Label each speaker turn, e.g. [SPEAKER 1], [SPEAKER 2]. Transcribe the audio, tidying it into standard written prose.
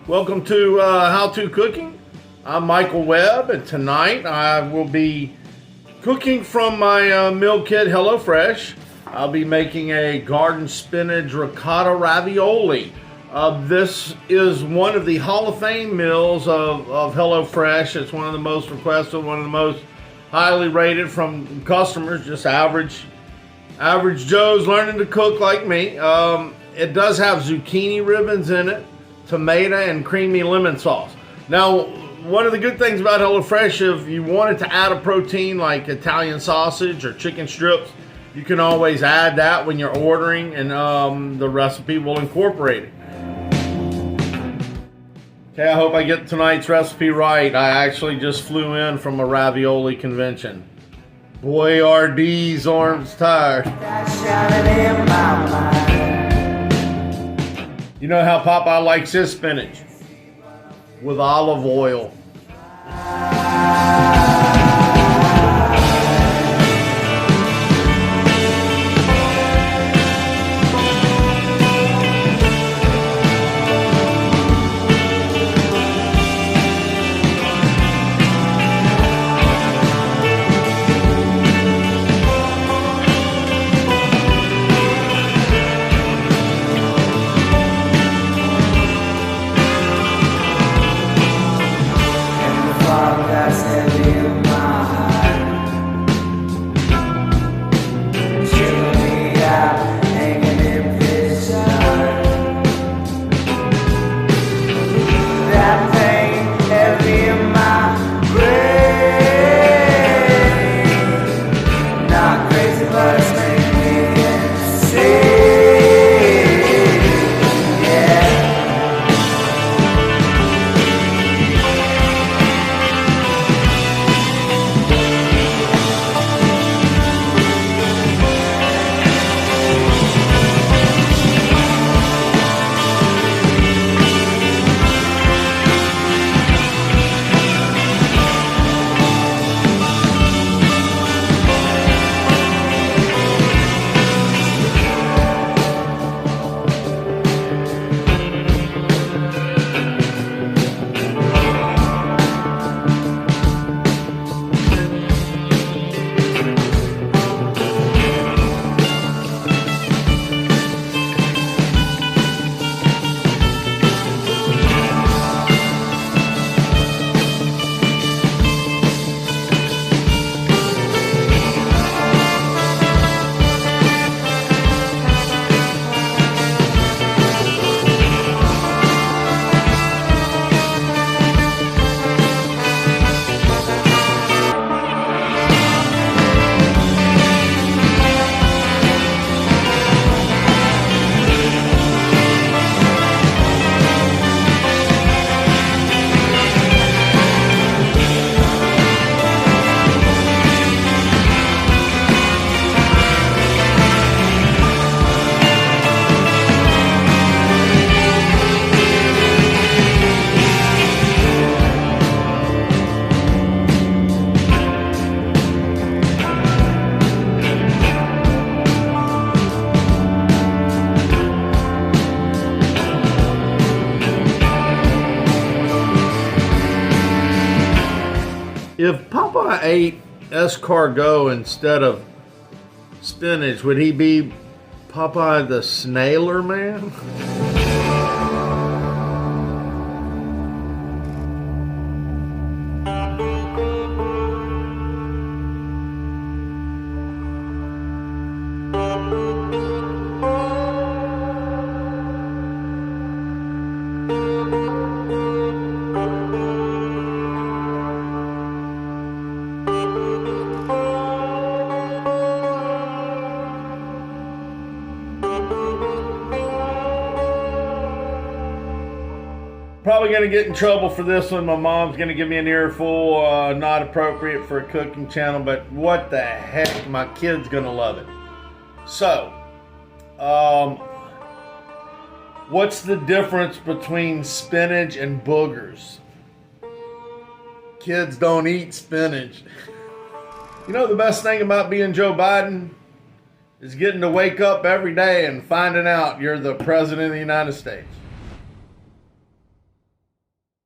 [SPEAKER 1] Welcome to How To Cooking. I'm Michael Webb, and tonight I will be cooking from my meal kit HelloFresh. I'll be making a Garden Spinach Ricotta Ravioli. This is one of the Hall of Fame meals of HelloFresh. It's one of the most requested, one of the most highly rated from customers, just average Joes learning to cook like me. It does have zucchini ribbons in it, tomato, and creamy lemon sauce. Now, one of the good things about HelloFresh, if you wanted to add a protein like Italian sausage or chicken strips, you can always add that when you're ordering, and the recipe will incorporate it. Okay, I hope I get tonight's recipe right. I actually just flew in from a ravioli convention. Boy, are these arms tired. You know how Popeye likes his spinach? With olive oil. If Popeye ate escargot instead of spinach, would he be Popeye the Snailer Man? Probably going to get in trouble for this one. My mom's going to give me an earful. Not appropriate for a cooking channel, but what the heck? My kid's going to love it. So, what's the difference between spinach and boogers? Kids don't eat spinach. You know the best thing about being Joe Biden is getting to wake up every day and finding out you're the president of the United States.